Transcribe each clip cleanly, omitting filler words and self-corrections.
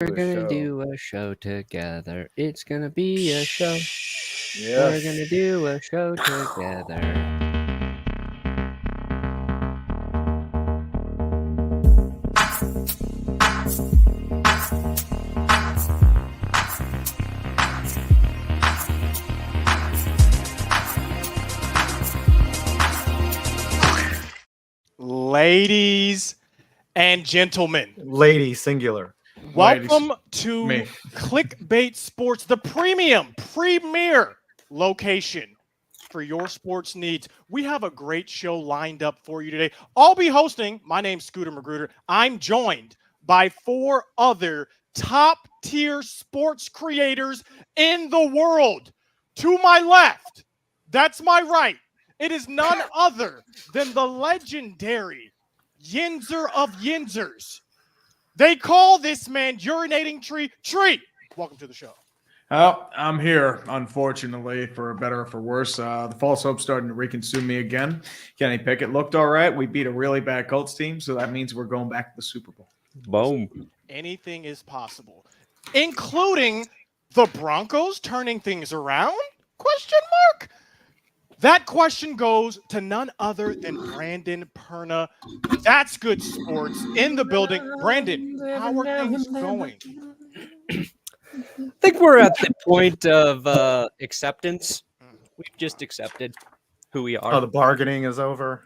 We're gonna show. do a show together. It's gonna be a show. Yeah. We're gonna do a show together. Ladies and gentlemen, Lady singular. welcome to Me. CLicKbAIt SpOrTs, the premier location for your sports needs. We have a great show lined up for you today. I'll be hosting. My name's Scooter Magruder. I'm joined by 4 other top-tier sports creators in the world. To my left, that's my right. It is none other than the legendary Yinzer of Yinzers. They call this man Urinating Tree. Tree, welcome to the show. Well, I'm here, unfortunately, for better or for worse. The false hope's starting to reconsume me again. Kenny Pickett looked all right. We beat a really bad Colts team, so that means we're going back to the Super Bowl. Boom. Anything is possible, including the Broncos turning things around? Question mark. That question goes to none other than Brandon Perna. That's good sports in the building. Brandon, how are things going? I think we're at the point of acceptance. We've just accepted who we are. Oh, the bargaining is over.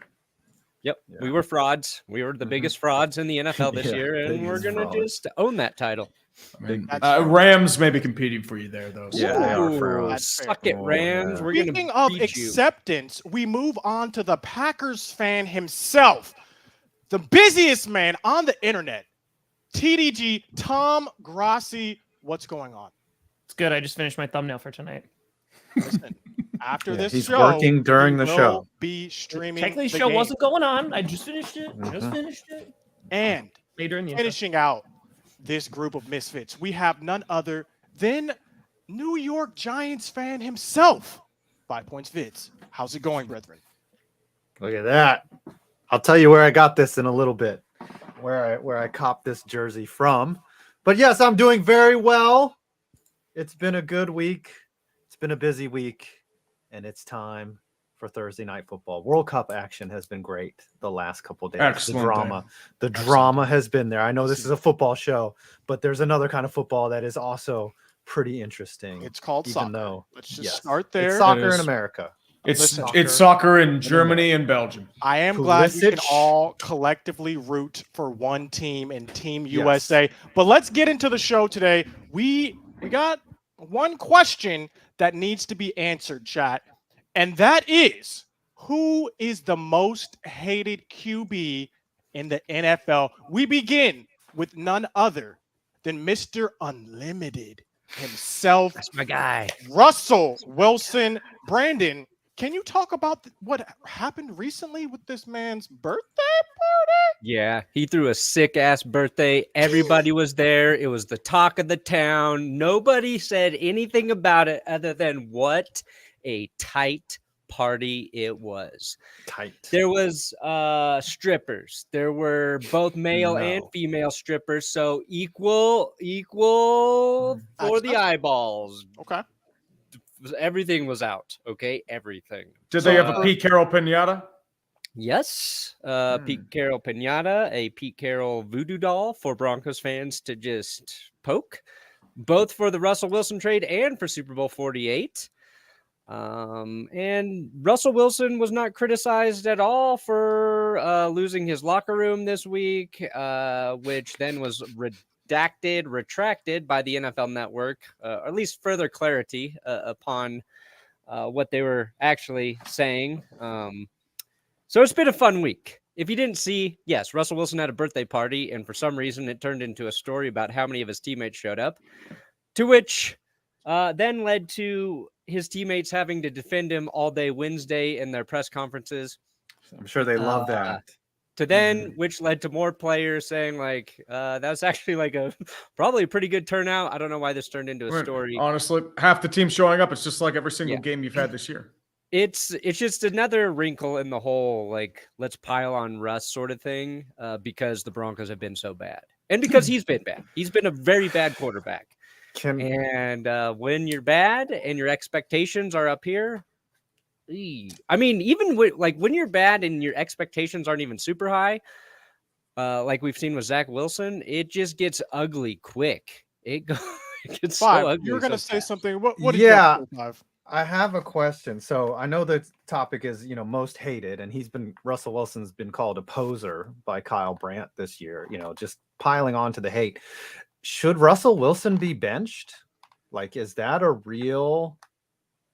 Yep, Yeah. we were frauds. We were the biggest frauds in the NFL this Yeah, year, and we're biggest gonna fraud. just own that title. I mean, That's fair. Rams may be competing for you there, though. So. Yeah, they are for Ooh, us. suck it, Oh, Rams. yeah. We're Speaking gonna of beat you. acceptance, we move on to the Packers fan himself, the busiest man on the internet, TDG Tom Grassi. What's going on? It's good. I just finished my thumbnail for tonight. Listen, after Yeah, this he's show, working during we the will show. be streaming. Technically, the the show game. wasn't going on. I just finished it. Mhm. And Later in the intro. finishing out this group of misfits, we have none other than New York Giants fan himself, 5 Points Vids. How's it going, brethren? Look at that. I'll tell you where I got this in a little bit, where I copped this jersey from. But yes, I'm doing very well. It's been a good week. It's been a busy week, and it's time for Thursday night football. World Cup action has been great the last couple days. Excellent. The drama has been there. I know this is a football show, but there's another kind of football that is also pretty interesting. It's called even soccer. though Let's just yes, start there. It's soccer It in is. America. Listen, It's soccer in Germany and Belgium. I am glad we can Pulisic. all collectively root for one team and Team Yes. USA. But let's get into the show today. We got one question that needs to be answered, chat, and that is, who is the most hated QB in the NFL? We begin with none other than Mr. Unlimited himself, That's my guy. Russell Wilson. Brandon, can you talk about what happened recently with this man's birthday party? Yeah, he threw a sick ass birthday. Everybody was there. It was the talk of the town. Nobody said anything about it other than what a tight party it was. Tight. There was strippers. There were both male and No. female strippers, so equal for the Access. eyeballs. Okay. Everything was out. Okay, everything. Did they have a Pete Carroll pinata? Yes, Hmm. Pete Carroll pinata, a Pete Carroll voodoo doll for Broncos fans to just poke, both for the Russell Wilson trade and for Super Bowl 48. And Russell Wilson was not criticized at all for losing his locker room this week, which then was retracted by the NFL Network, or at least further clarity upon what they were actually saying. So it's been a fun week. If you didn't see, yes, Russell Wilson had a birthday party, and for some reason it turned into a story about how many of his teammates showed up, to which then led to his teammates having to defend him all day Wednesday in their press conferences. I'm sure they love that. To then, which led to more players saying like, that was actually like probably a pretty good turnout. I don't know why this turned into a story. Honestly, half the team showing up. It's just like every single Yeah. game you've had this year. It's just another wrinkle in the whole like let's pile on Russ sort of thing because the Broncos have been so bad. and because he's been bad. He's been a very bad quarterback. Can And when you're bad and your expectations are up here, I mean, even when you're bad and your expectations aren't even super high, like we've seen with Zach Wilson, it just gets ugly quick. It gets so Five, ugly. you were going to so say fast. something. What did you have for Five? I have a question. So I know the topic is, most hated, and Russell Wilson's been called a poser by Kyle Brandt this year, just piling on to the hate. Should Russell Wilson be benched? Like, is that a real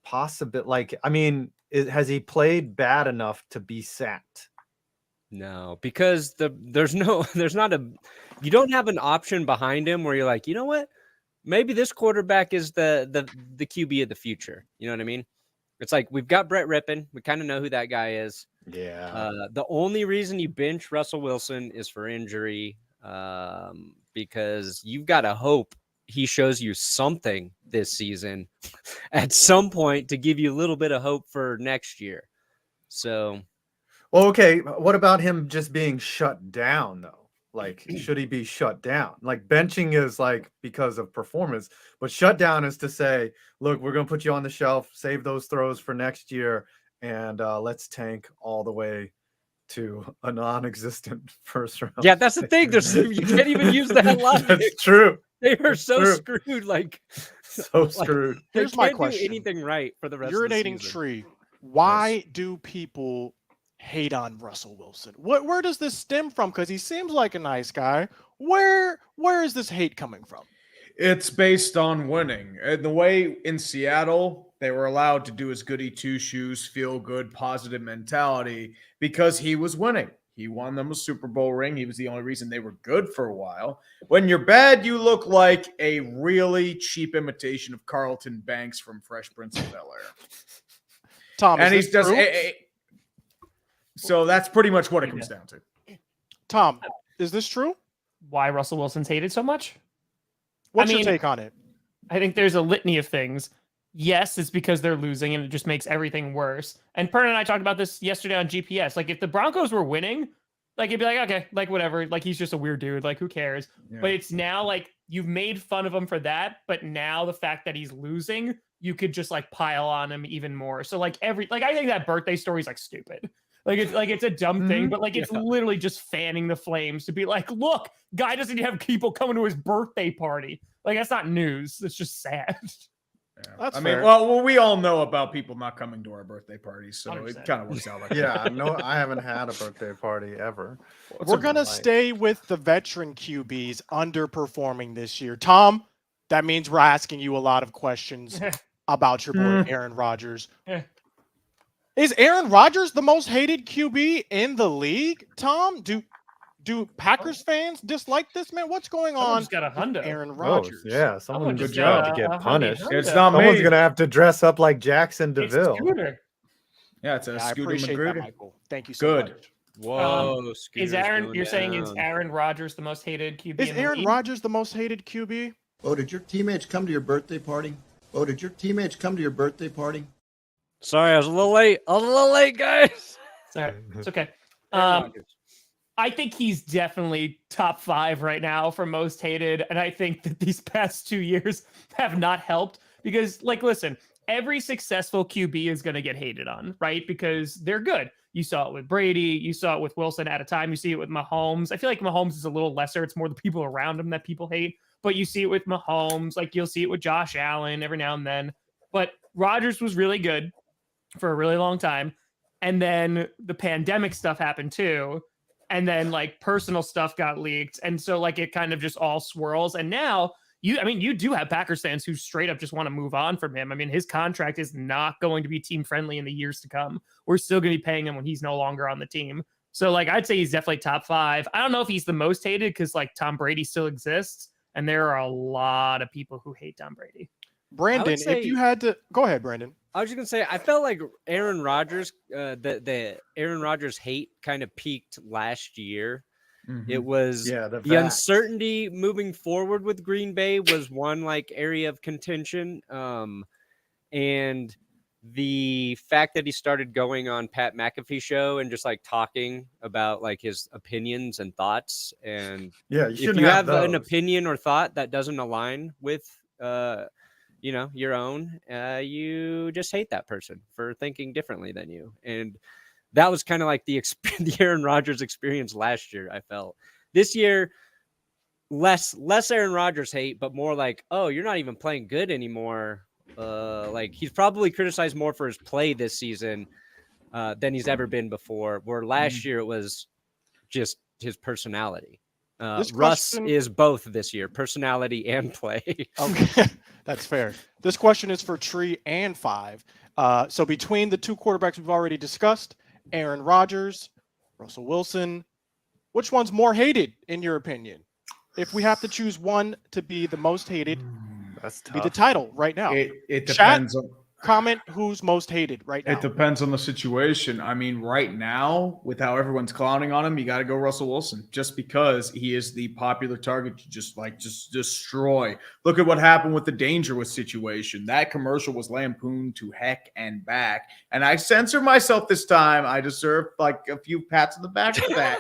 possibility? Like, I mean, has he played bad enough to be sacked? No, because you don't have an option behind him where you're like, you know what? Maybe this quarterback is the QB of the future. You know what I mean? It's like we've got Brett Rippon. We kind of know who that guy is. Yeah. The only reason you bench Russell Wilson is for injury, because you've got to hope he shows you something this season at some point to give you a little bit of hope for next year. So, well, okay. What about him just being shut down, though? Like, should he be shut down? Like, benching is like because of performance, but shutdown is to say, look, we're going to put you on the shelf, save those throws for next year, and let's tank all the way to a non-existent first round. yeah, that's the thing. You can't even use that logic. That's true. They are so true. screwed. Like, So screwed. they Here's my can't do question. anything right for the rest of the Urinating season. tree. Why do people hate on Russell Wilson? Where does this stem from? Because he seems like a nice guy. Where is this hate coming from? It's based on winning. And the way in Seattle, they were allowed to do his goody two-shoes, feel good, positive mentality because he was winning. He won them a Super Bowl ring. He was the only reason they were good for a while. When you're bad, you look like a really cheap imitation of Carlton Banks from Fresh Prince of Bel-Air. Tom, And is he's this just true? so that's pretty much what it comes down to. Tom, is this true? Why Russell Wilson's hated so much? What's I your mean- take on it? I think there's a litany of things. Yes, it's because they're losing and it just makes everything worse. And Pern and I talked about this yesterday on GPS. Like, if the Broncos were winning, like, it'd be like, okay, like, whatever. Like, he's just a weird dude. Like, who cares? Yeah. But it's now, like, you've made fun of him for that. But now the fact that he's losing, you could just, like, pile on him even more. So, like, I think that birthday story is, like, stupid. It's a dumb thing, but, like, it's literally just fanning the flames to be like, look, guy doesn't have people coming to his birthday party. Like, that's not news. It's just sad. Yeah. That's I mean, fair. well, we all know about people not coming to our birthday parties, so 100%. it kind of works out like that. Yeah, no, I haven't had a birthday party ever. We're going to stay with the veteran QBs underperforming this year. Tom, that means we're asking you a lot of questions about your boy, Aaron Rodgers. Is Aaron Rodgers the most hated QB in the league, Tom? Do Packers fans dislike this man? What's going Someone on just got a hundo. Aaron Oh, Rodgers? yeah, someone Good just job. got to get punished. Honey, It's hundo. not Someone's me. gonna have to dress up like Jackson It's DeVille. Scooter. Yeah, it's a Yeah, I Scooter appreciate that, Magruder. Michael. Thank you so Good. much. Whoa, Is Scooter's Aaron? going You're saying is down. Aaron Rodgers the most hated QB? Is in the Aaron league? Rodgers the most hated QB? Oh, did your teammates come to your birthday party? Oh, did your teammates come to your birthday party? Sorry, I was a little late, guys. Sorry, it's okay. Aaron Rodgers. I think he's definitely top 5 right now for most hated. And I think that these past 2 years have not helped because, like, listen, every successful QB is going to get hated on, right? Because they're good. You saw it with Brady. You saw it with Wilson at a time. You see it with Mahomes. I feel like Mahomes is a little lesser. It's more the people around him that people hate. But you see it with Mahomes. Like, you'll see it with Josh Allen every now and then. But Rodgers was really good for a really long time. And then the pandemic stuff happened too. And then, like, personal stuff got leaked. And so, like, it kind of just all swirls. And now you do have Packers fans who straight up just want to move on from him. I mean, his contract is not going to be team friendly in the years to come. We're still going to be paying him when he's no longer on the team. So, like, I'd say he's definitely top 5. I don't know if he's the most hated because, like, Tom Brady still exists. And there are a lot of people who hate Tom Brady. Brandon, say- if you had to go ahead, Brandon. I was just gonna say, I felt like Aaron Rodgers, the Aaron Rodgers hate kind of peaked last year. It was Yeah, the uncertainty moving forward with Green Bay was one like area of contention. And the fact that he started going on Pat McAfee show and just like talking about like his opinions and thoughts. And Yeah, you if shouldn't you have have an those. opinion or thought that doesn't align with, your own, you just hate that person for thinking differently than you. And that was kind of like the Aaron Rodgers experience last year. I felt this year, less Aaron Rodgers hate, but more like, oh, you're not even playing good anymore. Like he's probably criticized more for his play this season than he's ever been before. Where last year it was just his personality. Russ is both this year, personality and play. Okay, that's fair. This question is for Tree and 5. So between the two quarterbacks we've already discussed, Aaron Rodgers, Russell Wilson, which one's more hated in your opinion? If we have to choose one to be the most hated, That's be the tough. title right now. It Chat, depends on. comment who's most hated right now. It depends on the situation. I mean, right now, with how everyone's clowning on him, you got to go Russell Wilson, just because he is the popular target to just destroy. Look at what happened with the Dangerous situation. That commercial was lampooned to heck and back. And I censored myself this time. I deserve like a few pats on the back for that.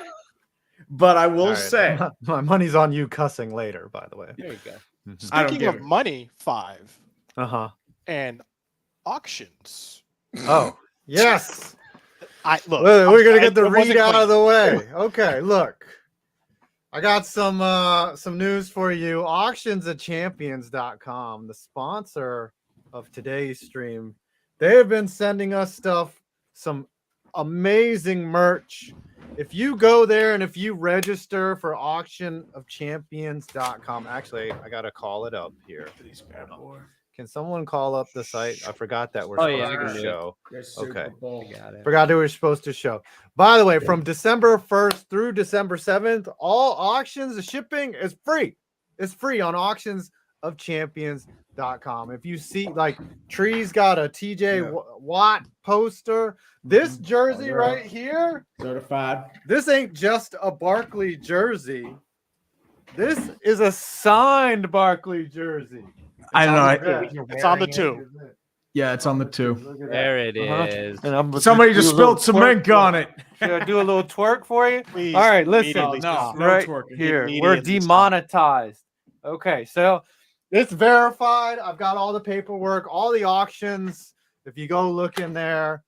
But I will say, my money's on you cussing later, by the way. There you go. Speaking of money, 5 and auctions. Oh, yes. Look, We're gonna get the it wasn't read out clean. of the way. Okay, look. I got some news for you. Auctionsatchampions.com, the sponsor of today's stream. They have been sending us stuff, some amazing merch. If you go there and if you register for auctionofchampions.com, actually, I gotta call it up here. Can someone call up the site? I forgot that we're supposed to show. Okay. Forgot that we were supposed to show. By the way, from December 1st through December 7th, all auctions, the shipping is free. It's free on auctionsofchampions.com. If you see, like, Tree's got a TJ Watt poster. This jersey right here, certified. This ain't just a Barkley jersey. This is a signed Barkley jersey. I don't know. It's on the 2. Yeah, it's on the 2. There it is. Somebody just spilled some ink on it. Should I do a little twerk for you? Please, all right, listen. No Right twerking. here, we're demonetized. Okay, so it's verified. I've got all the paperwork, all the auctions. If you go look in there,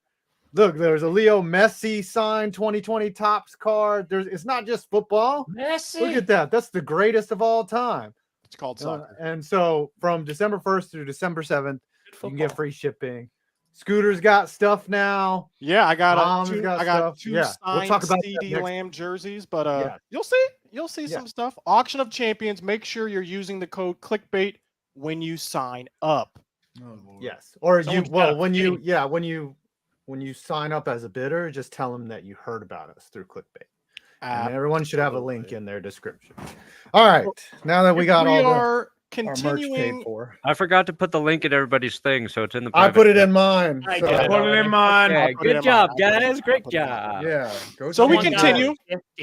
look, there's a Leo Messi signed 2020 Topps card. It's not just football. Messi. Look at that. That's the greatest of all time. It's called soccer. And so from December 1st through December 7th, you can get free shipping. Scooter's got stuff now. Yeah, I got Mom's two. got I got stuff. 2 Yeah, signed we'll talk about that CD next. Lamb jerseys, but you'll see some stuff. Auction of Champions. Make sure you're using the code CLicKbAIt when you sign up. Yes. Or Someone's got a when you sign up as a bidder, just tell them that you heard about us through CLicKbAIt. And everyone should have a link in their description. All right. Now that we got all our merch paid for. I forgot to put the link in everybody's thing, so it's in the. I put it in mine. I so- did. Put it in mine. Yeah, I'll put it in good job, mine. guys. Great job. Yeah. So we to mine. continue.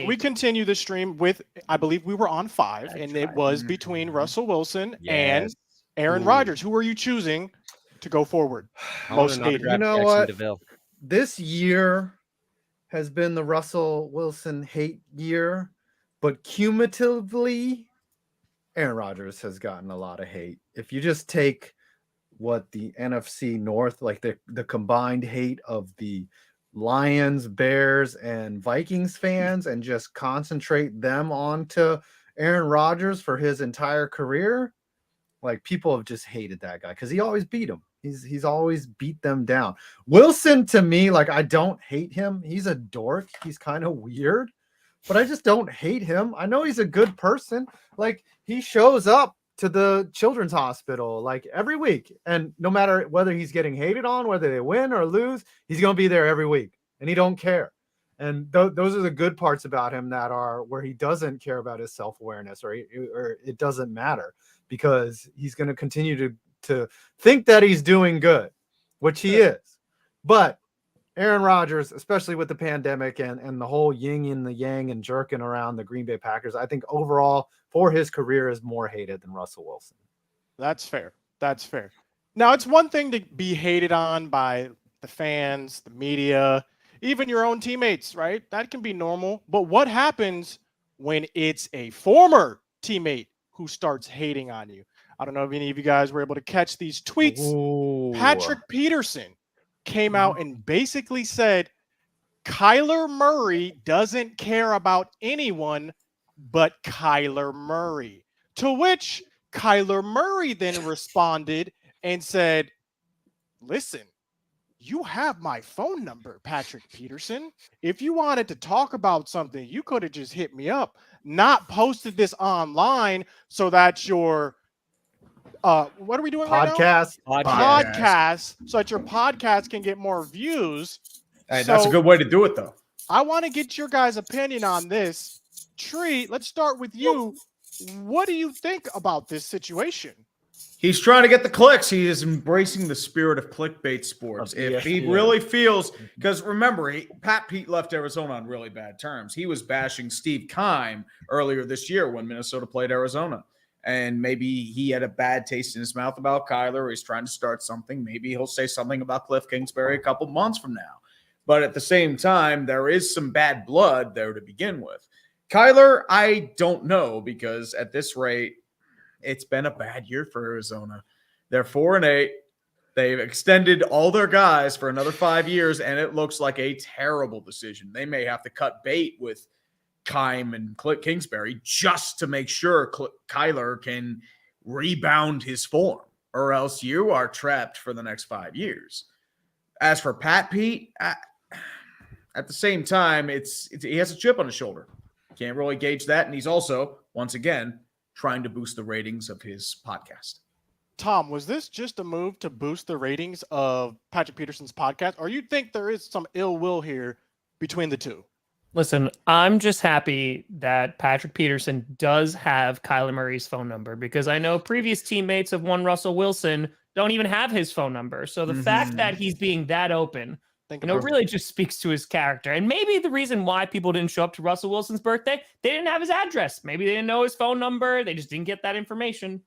We continue the stream with, I believe we were on 5, and it was between Russell Wilson and Yes. Aaron Rodgers. Who are you choosing to go forward? I want Most an hated. autograph You know Jackson what? DeVille. This year has been the Russell Wilson hate year, but cumulatively, Aaron Rodgers has gotten a lot of hate. If you just take what the NFC North, like the combined hate of the Lions, Bears, and Vikings fans, and just concentrate them onto Aaron Rodgers for his entire career, like people have just hated that guy because he always beat them. He's always beat them down. Wilson, to me, like, I don't hate him. He's a dork. He's kind of weird, but I just don't hate him. I know he's a good person. Like, he shows up to the children's hospital like every week, and no matter whether he's getting hated on, whether they win or lose, he's going to be there every week, and he don't care. And those are the good parts about him, that are where he doesn't care about his self-awareness, or it doesn't matter, because he's going to continue to think that he's doing good, which he is. But Aaron Rodgers, especially with the pandemic and the whole yin and the yang and jerking around the Green Bay Packers, I think overall for his career is more hated than Russell Wilson. That's fair. That's fair. Now, it's one thing to be hated on by the fans, the media, even your own teammates, right? That can be normal. But what happens when it's a former teammate who starts hating on you? I don't know if any of you guys were able to catch these tweets. Ooh. Patrick Peterson came out and basically said Kyler Murray doesn't care about anyone but Kyler Murray. To which Kyler Murray then responded and said, listen, you have my phone number, Patrick Peterson. If you wanted to talk about something, you could have just hit me up, not posted this online so that your what are we doing right now? Podcast, so that your podcast can get more views. Hey, that's a good way to do it, though. I want to get your guys' opinion on this. Tree, let's start with you. What do you think about this situation? He's trying to get the clicks. He is embracing the spirit of CLicKbAIt SpOrTs. If he really feels, because remember, Pat Pete left Arizona on really bad terms. He was bashing Steve Keim earlier this year when Minnesota played Arizona. And maybe he had a bad taste in his mouth about Kyler, or he's trying to start something. Maybe he'll say something about Cliff Kingsbury a couple months from now. But at the same time, there is some bad blood there to begin with. Kyler, I don't know, because at this rate, it's been a bad year for Arizona. They're 4-8. They've extended all their guys for another 5 years, and it looks like a terrible decision. They may have to cut bait with Keim and Cliff Kingsbury just to make sure Kyler can rebound his form, or else you are trapped for the next 5 years. As for Pat Pete, at the same time, he has a chip on his shoulder. Can't really gauge that, and he's also, once again, trying to boost the ratings of his podcast. Tom, was this just a move to boost the ratings of Patrick Peterson's podcast, or you think there is some ill will here between the two? Listen, I'm just happy that Patrick Peterson does have Kyler Murray's phone number, because I know previous teammates of one Russell Wilson don't even have his phone number. So the fact that he's being that open, really just speaks to his character. And maybe the reason why people didn't show up to Russell Wilson's birthday, they didn't have his address. Maybe they didn't know his phone number. They just didn't get that information.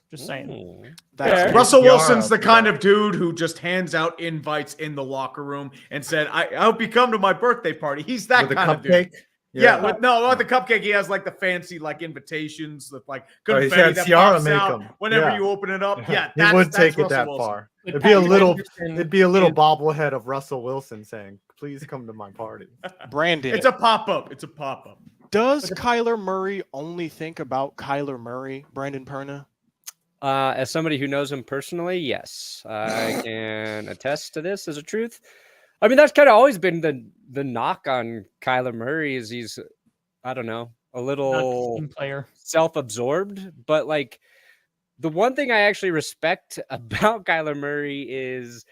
Just saying. Russell Wilson's the kind of dude who just hands out invites in the locker room and said, I hope you come to my birthday party. He's that kind of dude. Yeah, with the cupcake, he has like the fancy like invitations with like confetti that pops out whenever you open it up. Yeah, he would take it that far. It'd be a little bobblehead of Russell Wilson saying, "Please come to my party." Brandon, it's a pop-up. It's a pop-up. Does Kyler Murray only think about Kyler Murray, Brandon Perna? As somebody who knows him personally, yes, I can attest to this as a truth. I mean, that's kind of always been the knock on Kyler Murray is he's, I don't know, a little self-absorbed. But like the one thing I actually respect about Kyler Murray is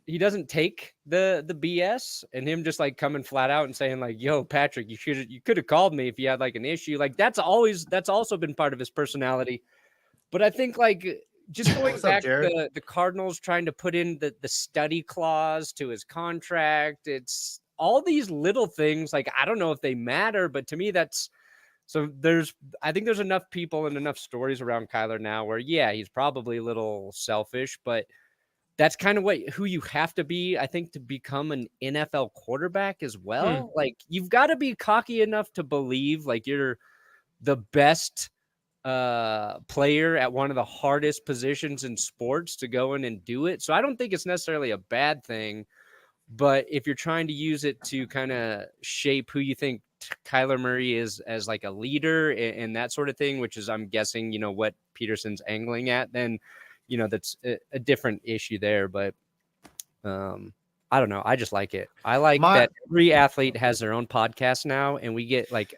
he doesn't take the BS, and him just like coming flat out and saying like, "Yo, Patrick, you could have called me if you had like an issue." Like that's also been part of his personality. But I think like just going back to the Cardinals trying to put in the study clause to his contract, it's all these little things. Like, I don't know if they matter, but to me, that's so I think there's enough people and enough stories around Kyler now where, yeah, he's probably a little selfish, but that's kind of who you have to be, I think, to become an NFL quarterback as well. Like, you've got to be cocky enough to believe like you're the best player at one of the hardest positions in sports to go in and do it. So I don't think it's necessarily a bad thing, but if you're trying to use it to kind of shape who you think Kyler Murray is as like a leader and that sort of thing, which is, I'm guessing, what Peterson's angling at, then, that's a different issue there. But I don't know. I just like it. I like that every athlete has their own podcast now, and we get like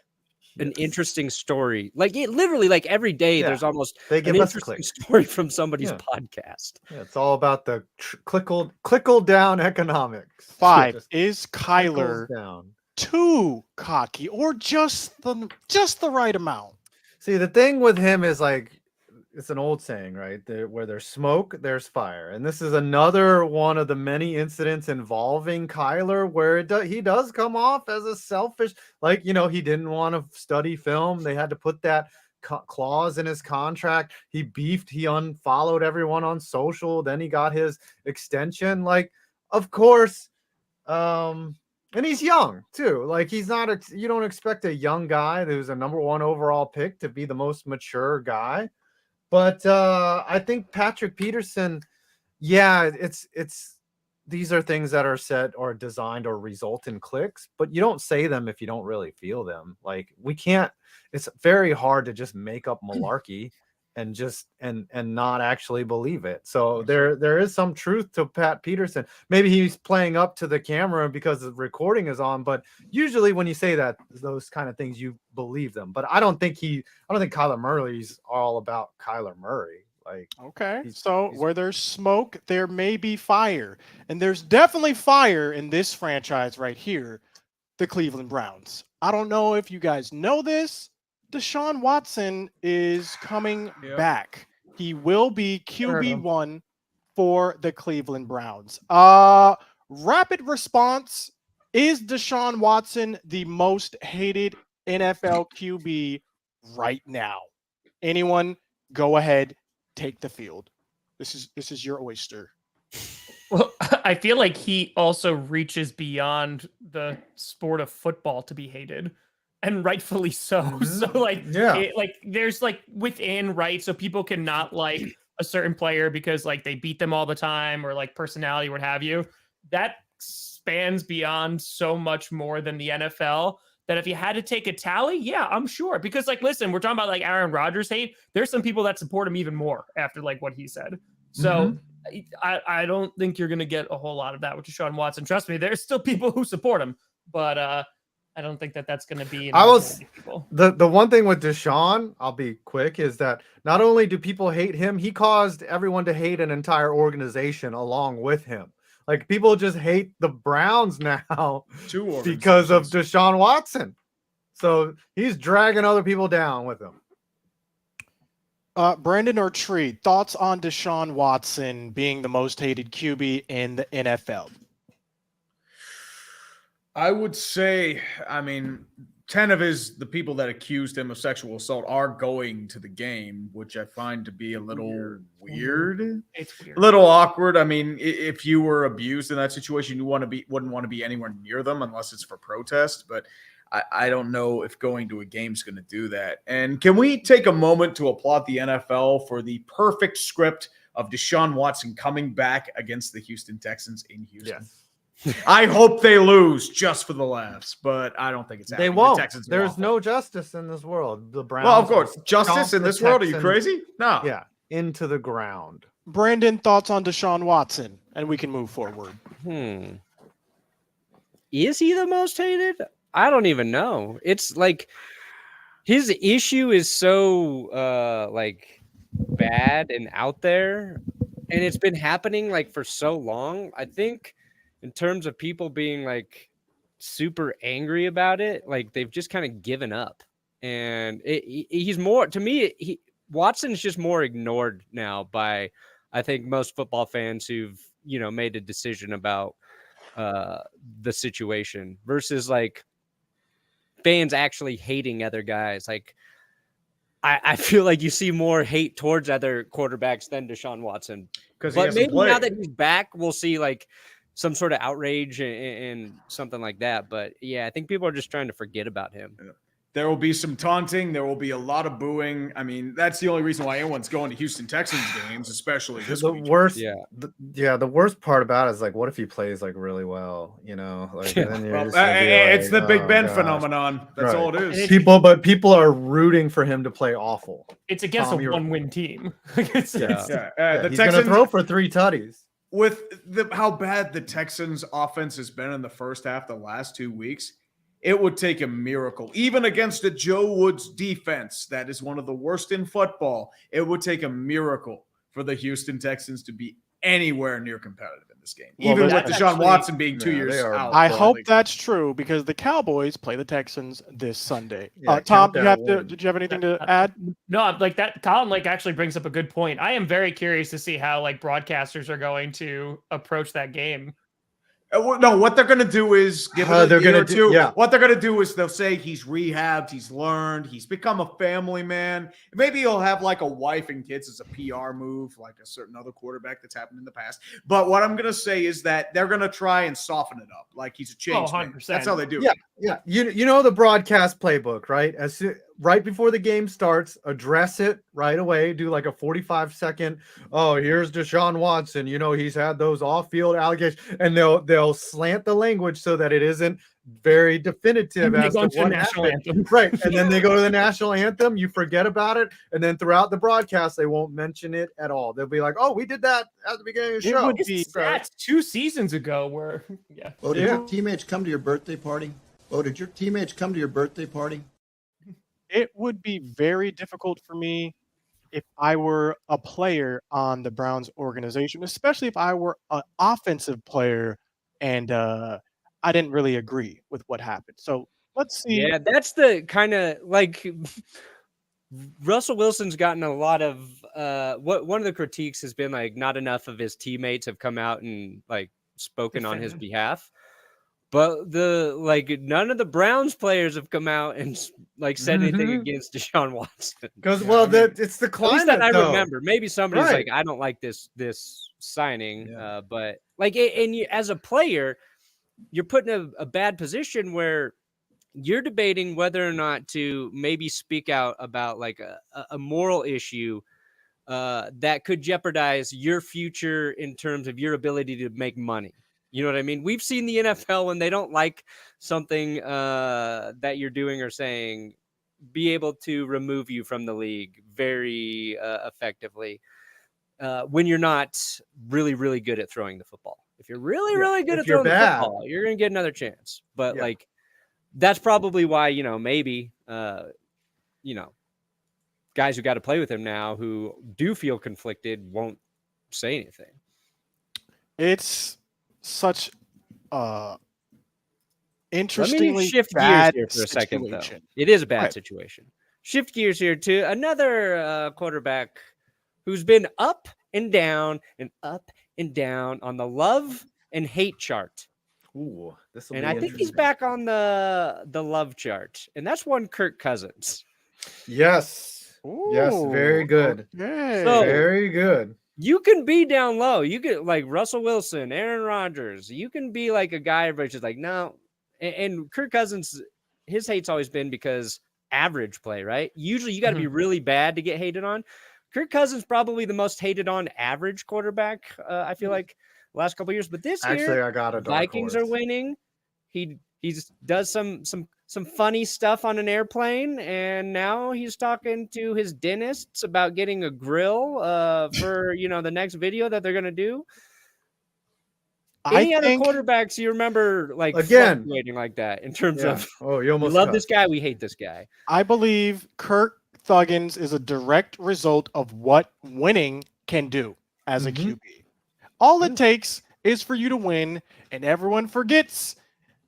an interesting story. Like it literally, like every day, there's almost an interesting story from somebody's podcast. Yeah, it's all about the clickle down economics. 5 is Kyler too cocky or just the right amount? See, the thing with him is like, it's an old saying, right? Where there's smoke, there's fire. And this is another one of the many incidents involving Kyler where he does come off as a selfish, like, he didn't want to study film. They had to put that clause in his contract. He beefed, he unfollowed everyone on social. Then he got his extension. Like, of course. And he's young too. Like, he's not, you don't expect a young guy who's a #1 overall pick to be the most mature guy. But I think Patrick Peterson, yeah, it's these are things that are set or designed or result in clicks, but you don't say them if you don't really feel them. Like, it's very hard to just make up malarkey and just and not actually believe it. So there is some truth to Pat Peterson. Maybe he's playing up to the camera because the recording is on, but usually when you say that, those kind of things, you believe them. But I don't think Kyler Murray's all about Kyler Murray. Like, okay, so where there's smoke, there may be fire, and there's definitely fire in this franchise right here, the Cleveland Browns. I don't know if you guys know this. Deshaun Watson is coming back. He will be QB1 for the Cleveland Browns. Rapid response: is Deshaun Watson the most hated NFL QB right now? Anyone, go ahead, take the field. This is your oyster. Well, I feel like he also reaches beyond the sport of football to be hated. And rightfully so. Mm-hmm. So, like, yeah, there's like within, right? So people cannot like a certain player because like they beat them all the time or like personality, what have you. That spans beyond so much more than the NFL. That if you had to take a tally, yeah, I'm sure. Because like, listen, we're talking about like Aaron Rodgers hate. There's some people that support him even more after like what he said. So I don't think you're gonna get a whole lot of that with Deshaun Watson. Trust me, there's still people who support him, but I don't think that that's going to be. The one thing with Deshaun, I'll be quick, is that not only do people hate him, he caused everyone to hate an entire organization along with him. Like, people just hate the Browns now because of Deshaun Watson. So he's dragging other people down with him. Brandon or Tree, thoughts on Deshaun Watson being the most hated QB in the NFL? I would say, I mean, 10 of the people that accused him of sexual assault are going to the game, which I find to be a little weird. It's weird. A little awkward. I mean, if you were abused in that situation, you wouldn't want to be anywhere near them unless it's for protest. But I don't know if going to a game is going to do that. And can we take a moment to applaud the NFL for the perfect script of Deshaun Watson coming back against the Houston Texans in Houston? Yes. I hope they lose just for the laughs, but I don't think it's happening. They won't. The Texans There's awful. no justice in this world. The Browns. Well, of course, justice in this world. Are you crazy? No. Yeah, into the ground. Brandon, thoughts on Deshaun Watson, and we can move forward. Is he the most hated? I don't even know. It's like his issue is so like bad and out there, and it's been happening like for so long. I think in terms of people being like super angry about it, like they've just kind of given up. And he's more, to me, Watson's just more ignored now by, I think, most football fans who've, made a decision about the situation versus like fans actually hating other guys. Like, I feel like you see more hate towards other quarterbacks than Deshaun Watson. But maybe now that he's back, we'll see like some sort of outrage and something like that. But yeah, I think people are just trying to forget about him. There will be some taunting. There will be a lot of booing. I mean, that's the only reason why anyone's going to Houston Texans games, especially this week. The worst part about it is like, what if he plays like really well? Like, then you're just it's the Big Ben phenomenon. That's all it is. People are rooting for him to play awful. It's against a one-win team. The he's Texans going to throw for 3 tutties. With how bad the Texans' offense has been in the first half, the last 2 weeks, it would take a miracle. Even against a Joe Woods defense that is one of the worst in football, it would take a miracle for the Houston Texans to be anywhere near competitive in this game. Even with Deshaun Watson being 2 years out. I hope that's true because the Cowboys play the Texans this Sunday. Tom, did you have anything to add? No, like that. Colin like actually brings up a good point. I am very curious to see how like broadcasters are going to approach that game. No, what they're going to do is give it a They're year gonna or do- two. yeah. What they're going to do is they'll say he's rehabbed, he's learned, he's become a family man. Maybe he'll have like a wife and kids as a PR move, like a certain other quarterback that's happened in the past. But what I'm going to say is that they're going to try and soften it up, like he's a change man. 100%. That's how they do Yeah, it. yeah. You know the broadcast playbook, right? Right before the game starts, address it right away. Do like a 45-second. Oh, here's Deshaun Watson. You know he's had those off-field allegations, and they'll slant the language so that it isn't very definitive And they as go to into the what national happened. anthem. Right, and then they go to the national anthem. You forget about it, and then throughout the broadcast, they won't mention it at all. They'll be like, "Oh, we did that at the beginning of the It show." would It's be- stats 2 seasons ago where, yeah. Oh, did Yeah. your teammates come to your birthday party? Oh, did your teammates come to your birthday party? It would be very difficult for me if I were a player on the Browns organization, especially if I were an offensive player and I didn't really agree with what happened. So let's see. Yeah, that's the kind of like Russell Wilson's gotten a lot of one of the critiques has been like not enough of his teammates have come out and like spoken on his Defended. behalf. But none of the Browns players have come out and like said anything Mhm. against Deshaun Watson. Because Yeah, I mean, it's the At least climate. that I though. remember. Maybe somebody's Right. like, I don't like this signing. Yeah. But like, and you, as a player, you're put in a bad position where you're debating whether or not to maybe speak out about like a moral issue that could jeopardize your future in terms of your ability to make money. You know what I mean? We've seen the NFL when they don't like something that you're doing or saying, be able to remove you from the league very effectively when you're not really, really good at throwing the football. If you're really, really good if at you're throwing the bad. football, you're going to get another chance. But Yeah. like, that's probably why, maybe, guys who got to play with him now who do feel conflicted won't say anything. It's such Let interestingly me shift gears bad here for a second, though. situation. It is a bad Right. situation. Shift gears here to another quarterback who's been up and down on the love and hate chart. Ooh, this will And be I think he's interesting. back on the love chart. And that's one Kirk Cousins. Yes. Yes, very Ooh, good. Okay. So- Very good. You can be down low. You get like Russell Wilson, Aaron Rodgers. You can be like a guy everybody's just like, no. And Kirk Cousins, his hate's always been because average play, right? Usually you got to be really bad to get hated on. Kirk Cousins probably the most hated on average quarterback, I feel like, last couple of years. But this Actually, year, I got a dark Vikings horse. are winning. He does some funny stuff on an airplane, and now he's talking to his dentists about getting a grill for the next video that they're gonna do. Any I other think quarterbacks you remember like Again. fluctuating like that in terms Yeah. of Oh, you we almost love cut. this guy, we hate this guy. I believe Kirk Thuggins is a direct result of what winning can do as a Mhm. QB. All it takes is for you to win, and everyone forgets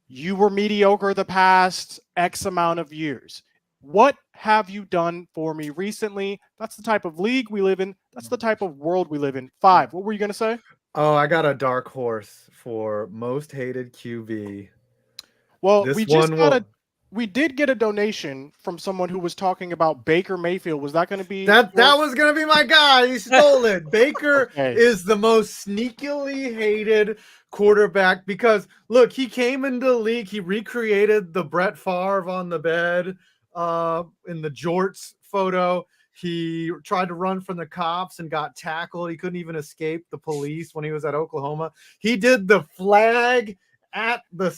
you were mediocre the past X amount of years. What have you done for me recently? That's the type of league we live in. That's the type of world we live in. 5. What were you going to say? Oh, I got a dark horse for most hated QB. Well, This we just one got will- we did get a donation from someone who was talking about Baker Mayfield. Was that going to be That was gonna be my guy. He stole it. Baker Okay. is the most sneakily hated quarterback because look, he came into the league. He recreated the Brett Favre on the bed in the jorts photo. He tried to run from the cops and got tackled. He couldn't even escape the police when he was at Oklahoma. He did the flag at the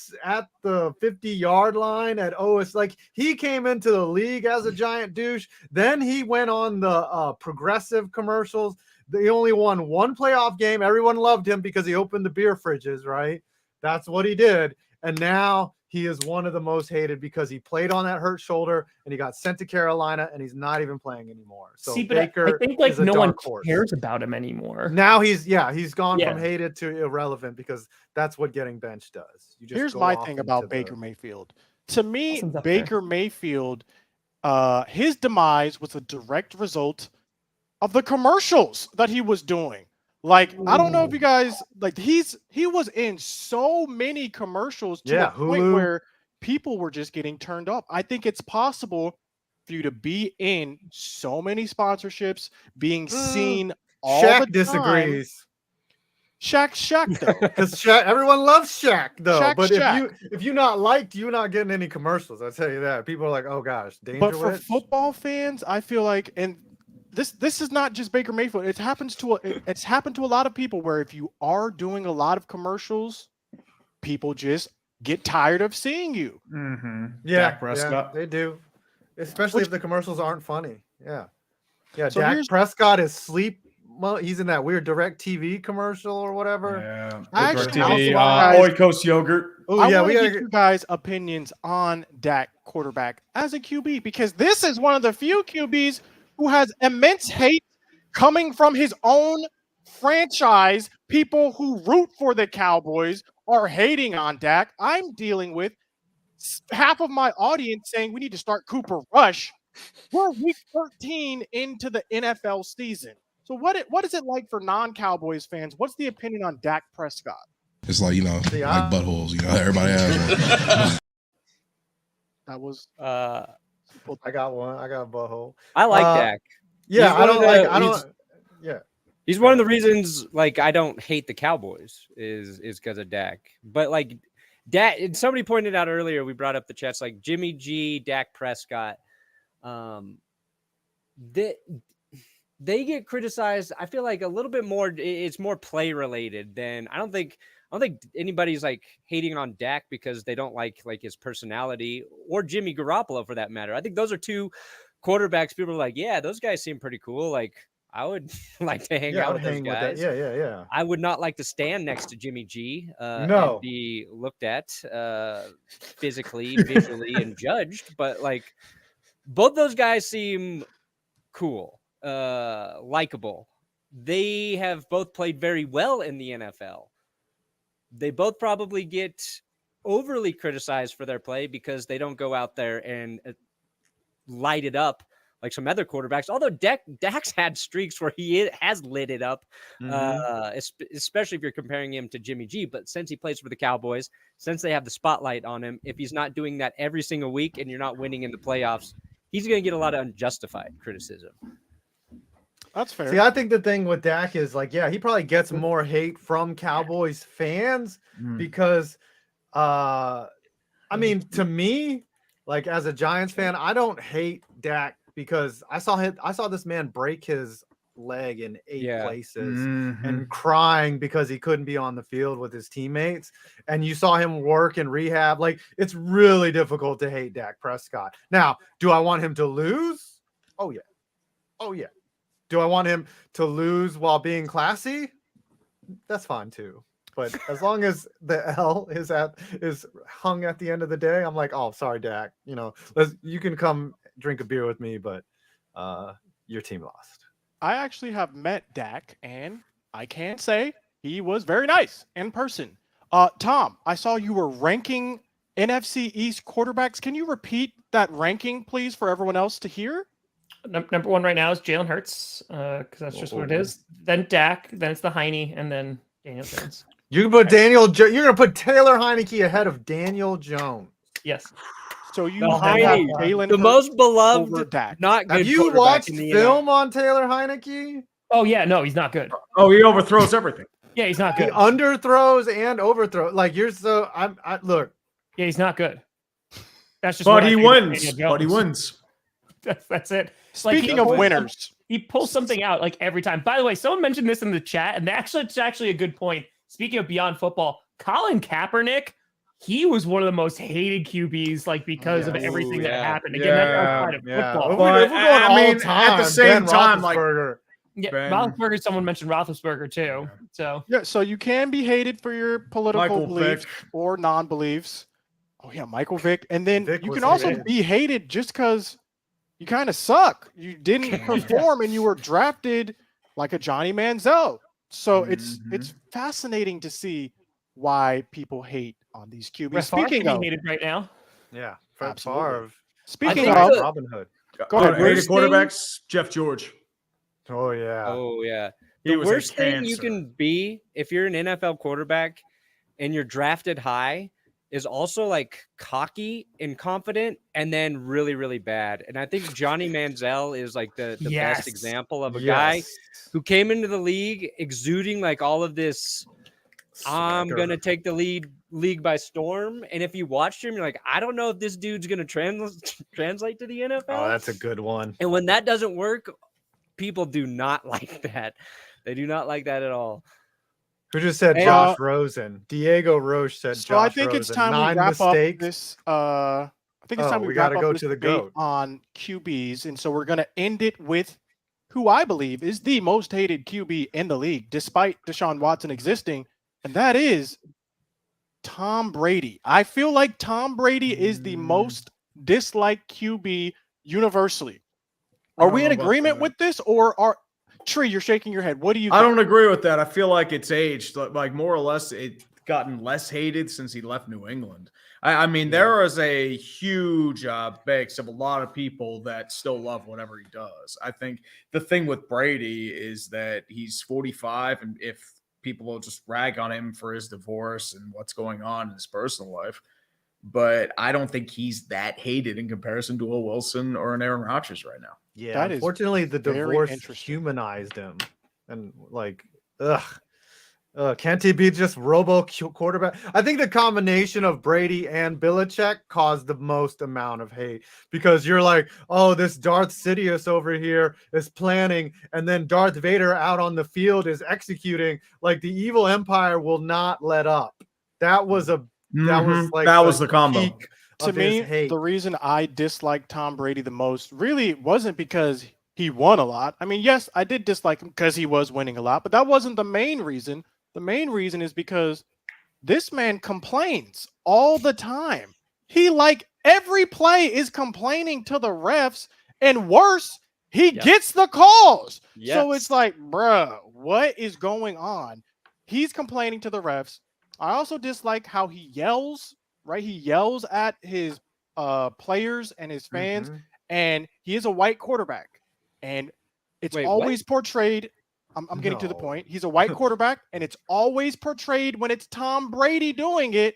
50-yard line at OS. Like, he came into the league as a giant douche. Then he went on the Progressive commercials. He only won one playoff game. Everyone loved him because he opened the beer fridges, right? That's what he did. And now he is one of the most hated because he played on that hurt shoulder and he got sent to Carolina and he's not even playing anymore. So See, but Baker I think like is a no one dark horse. cares about him anymore. Now he's gone Yeah. from hated to irrelevant because that's what getting benched does. You just Here's go my off thing into about the- Baker Mayfield. To me, Austin's up there. Baker Mayfield, his demise was a direct result of the commercials that he was doing. Like, I don't know if you guys like he was in so many commercials to a point Hulu. where people were just getting turned off. I think it's possible for you to be in so many sponsorships, being seen all Shaq the time. disagrees. Shaq though. Because Shaq, everyone loves Shaq though. Shaq's but Shaq. if you're not liked, you're not getting any commercials. I'll tell you that. People are like, oh gosh, Danger But for Witch. football fans, I feel like, and this is not just Baker Mayfield. It's happened to a lot of people where if you are doing a lot of commercials, people just get tired of seeing you. Mm-hmm. Yeah, Dak Prescott. they do. Especially if the commercials aren't funny. Yeah. Yeah, So Dak here's- Prescott is sleep. Well, he's in that weird direct TV commercial or whatever. Yeah. Actually, TV, guys- Oikos yogurt. Oh I yeah, want we to gotta get you guys' opinions on Dak quarterback as a QB because this is one of the few QBs who has immense hate coming from his own franchise. People who root for the Cowboys are hating on Dak. I'm dealing with half of my audience saying we need to start Cooper Rush. We're week 13 into the NFL season. So what is it like for non-Cowboys fans? What's the opinion on Dak Prescott? It's like, like buttholes, everybody has one. That was I got one. I got a butthole. I like Dak. Yeah, He's one of the- yeah. He's one of the reasons, like, I don't hate the Cowboys is because of Dak. But like Dak, and somebody pointed out earlier, we brought up the chats like Jimmy G, Dak Prescott. They get criticized. I feel like a little bit more. It's more play related than I don't think anybody's like hating on Dak because they don't like his personality or Jimmy Garoppolo for that matter. I think those are two quarterbacks. People are like, yeah, those guys seem pretty cool. Like I would like to hang out with those guys. Yeah. I would not like to stand next to Jimmy G. No. And be looked at physically, visually, and judged. But like both those guys seem cool. Likable. They have both played very well in the NFL. They both probably get overly criticized for their play because they don't go out there and light it up like some other quarterbacks. Although Dak's had streaks where he has lit it up, especially if you're comparing him to Jimmy G. But since he plays for the Cowboys, since they have the spotlight on him, if he's not doing that every single week and you're not winning in the playoffs, he's going to get a lot of unjustified criticism. That's fair. See, I think the thing with Dak is like, yeah, he probably gets more hate from Cowboys fans because, I mean, to me, like as a Giants fan, I don't hate Dak because I saw this man break his leg in 8 places and crying because he couldn't be on the field with his teammates. And you saw him work in rehab. Like it's really difficult to hate Dak Prescott. Now, do I want him to lose? Oh yeah. Do I want him to lose while being classy? That's fine too. But as long as the L is hung at the end of the day, I'm like, oh, sorry, Dak. You can come drink a beer with me, but your team lost. I actually have met Dak, and I can say he was very nice in person. Tom, I saw you were ranking NFC East quarterbacks. Can you repeat that ranking, please, for everyone else to hear? Number one right now is Jalen Hurts, because that's just what it is. Then Dak, then it's the Heine, and then Daniel Jones. You can put you're gonna put Taylor Heineke ahead of Daniel Jones. Yes. So you The have Heine, Jalen the Hurts most over beloved, Dak. not good. Have you quarterback watched in the film on Taylor Heineke? Oh yeah, no, he's not good. Oh, he overthrows everything. Yeah, he's not He good. underthrows and overthrows. Like you're so look. Yeah, he's not good. That's just. But what I he think of wins. Daniel But he Jones. wins. That's it. Speaking of winners, he pulls something out like every time. By the way, someone mentioned this in the chat, and it's actually a good point. Speaking of beyond football, Colin Kaepernick, he was one of the most hated QBs, like because of everything that happened. Again, that's outside of football. If But, we're going I all mean, time, at the same Ben time, like- Roethlisberger. Yeah, Ben. Roethlisberger. Someone mentioned Roethlisberger too. So yeah, so you can be hated for your political Michael beliefs or non-beliefs. Oh yeah, Michael Vick, and then Vick you was can also hated. be hated just because you kind of suck. You didn't perform, and you were drafted like a Johnny Manziel. So it's fascinating to see why people hate on these QBs. Brett Favre Speaking can of, be hated right now. Yeah, Brett Absolutely. Favre. speaking think of, Robin Hood. Go ahead, Hated Bruce. quarterbacks, Jeff George. Oh yeah. Oh yeah, The was a worst thing you cancer. can be if you're an NFL quarterback and you're drafted high is also like cocky and confident and then really, really bad. And I think Johnny Manziel is like the Yes. best example of a guy who came into the league exuding like all of this, I'm Swagger. going to take the league by storm. And if you watched him, you're like, I don't know if this dude's going to translate to the NFL. Oh, that's a good one. And when that doesn't work, people do not like that. They do not like that at all. Who just said Hey, Josh Rosen? Diego Roche said So Josh I think Rosen. it's time 9 we wrap mistakes. up this. I think it's time we we gotta wrap go up this to the debate GOAT. on QBs, and so we're gonna end it with who I believe is the most hated QB in the league, despite Deshaun Watson existing, and that is Tom Brady. I feel like Tom Brady is the most disliked QB universally. Are we in know about agreement that. with this, or are Tree? You're shaking your head. What do you? I think? don't agree with that. I feel like it's aged. Like more or less, it's gotten less hated since he left New England. I mean, there is a huge base of a lot of people that still love whatever he does. I think the thing with Brady is that he's 45, and if people will just rag on him for his divorce and what's going on in his personal life, but I don't think he's that hated in comparison to a Wilson or an Aaron Rodgers right now. Yeah, That is unfortunately, the very divorce interesting. humanized him, and like, can't he be just quarterback? I think the combination of Brady and Belichick caused the most amount of hate because you're like, oh, this Darth Sidious over here is planning, and then Darth Vader out on the field is executing. Like the evil empire will not let up. That was a That was the combo. peak To of his me, hate. the reason I dislike Tom Brady the most really wasn't because he won a lot. I mean, yes, I did dislike him because he was winning a lot, but that wasn't the main reason. The main reason is because this man complains all the time. He like every play is complaining to the refs, and worse, he gets the calls. So it's like, bruh, what is going on? He's complaining to the refs. I also dislike how he yells. Right, he yells at his players and his fans, and he is a white quarterback, and it's always portrayed. I'm getting to the point. He's a white quarterback, and it's always portrayed when it's Tom Brady doing it